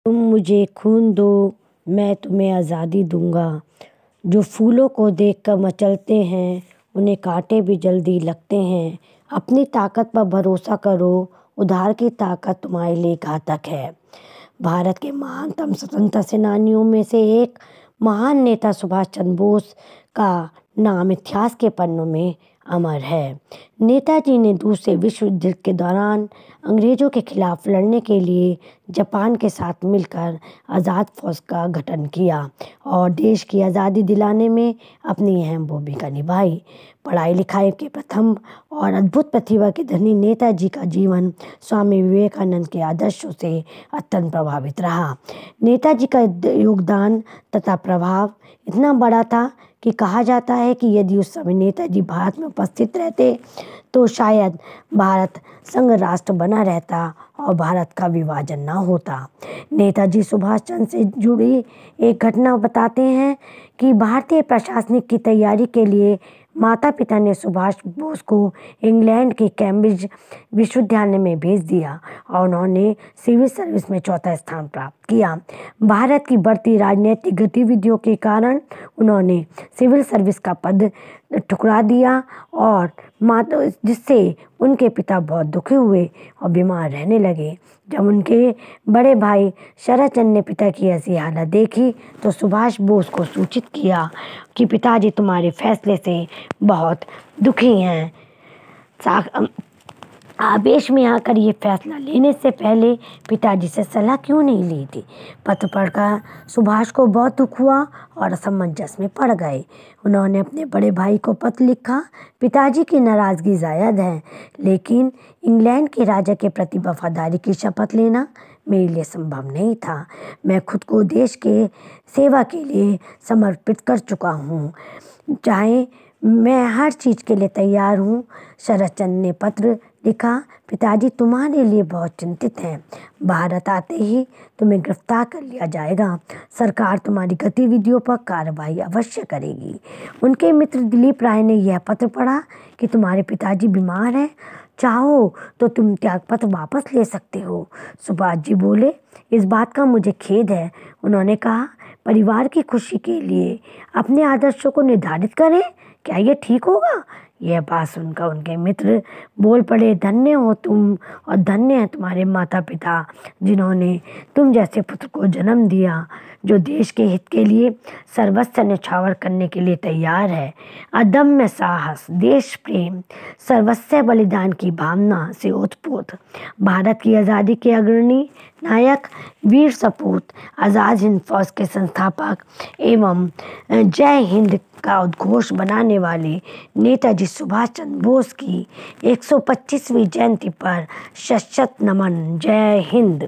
तुम मुझे खून दो, मैं तुम्हें आज़ादी दूंगा। जो फूलों को देखकर मचलते हैं, उन्हें कांटे भी जल्दी लगते हैं। अपनी ताकत पर भरोसा करो, उधार की ताकत तुम्हारे लिए घातक है। भारत के महानतम स्वतंत्रता सेनानियों में से एक महान नेता सुभाष चंद्र बोस का नाम इतिहास के पन्नों में अमर है। नेताजी ने दूसरे विश्व युद्ध के दौरान अंग्रेजों के खिलाफ लड़ने के लिए जापान के साथ मिलकर आज़ाद फौज का गठन किया और देश की आज़ादी दिलाने में अपनी अहम भूमिका निभाई। पढ़ाई लिखाई के प्रथम और अद्भुत प्रतिभा के धनी नेताजी का जीवन स्वामी विवेकानंद के आदर्शों से अत्यंत प्रभावित रहा। नेताजी का योगदान तथा प्रभाव इतना बड़ा था कि कहा जाता है कि यदि उस समय नेताजी भारत में उपस्थित रहते तो शायद भारत संघ राष्ट्र बना रहता और भारत का विभाजन न होता। नेताजी सुभाष चंद्र से जुड़ी एक घटना बताते हैं कि भारतीय प्रशासनिक की तैयारी के लिए माता पिता ने सुभाष बोस को इंग्लैंड के कैम्ब्रिज विश्वविद्यालय में भेज दिया और उन्होंने सिविल सर्विस में चौथा स्थान प्राप्त किया। भारत की बढ़ती राजनीतिक गतिविधियों के कारण उन्होंने सिविल सर्विस का पद ठुकरा दिया और जिससे उनके पिता बहुत दुखी हुए और बीमार रहने लगे। जब उनके बड़े भाई शरद चंद्र ने पिता की ऐसी हालत देखी तो सुभाष बोस को सूचित किया कि पिताजी तुम्हारे फैसले से बहुत दुखी हैं। आवेश में आकर ये फैसला लेने से पहले पिताजी से सलाह क्यों नहीं ली थी। पत्र पढ़कर सुभाष को बहुत दुख हुआ और असमंजस में पड़ गए। उन्होंने अपने बड़े भाई को पत्र लिखा, पिताजी की नाराज़गी जायज़ है, लेकिन इंग्लैंड के राजा के प्रति वफादारी की शपथ लेना मेरे लिए संभव नहीं था। मैं खुद को देश के सेवा के लिए समर्पित कर चुका हूँ, चाहे मैं हर चीज़ के लिए तैयार हूँ। शरद चंद्र ने पत्र लिखा, पिताजी तुम्हारे लिए बहुत चिंतित हैं। भारत आते ही तुम्हें गिरफ्तार कर लिया जाएगा। सरकार तुम्हारी गतिविधियों पर कार्रवाई अवश्य करेगी। उनके मित्र दिलीप राय ने यह पत्र पढ़ा कि तुम्हारे पिताजी बीमार हैं, चाहो तो तुम त्यागपत्र वापस ले सकते हो। सुभाष जी बोले, इस बात का मुझे खेद है। उन्होंने कहा, परिवार की खुशी के लिए अपने आदर्शों को निर्धारित करें, क्या ये ठीक होगा? यह बात सुनकर उनके मित्र बोल पड़े, धन्य हो तुम और धन्य है तुम्हारे माता पिता जिन्होंने तुम जैसे पुत्र को जन्म दिया जो देश के हित के लिए सर्वस्व न्यौछावर करने के लिए तैयार है। अदम्य साहस, देश प्रेम, सर्वस्व बलिदान की भावना से ओतप्रोत भारत की आज़ादी के अग्रणी नायक, वीर सपूत, आज़ाद हिंद फौज के संस्थापक एवं जय हिंद का उद्घोष बनाने वाले नेताजी सुभाष चंद्र बोस की 125वीं जयंती पर शत शत नमन। जय हिंद।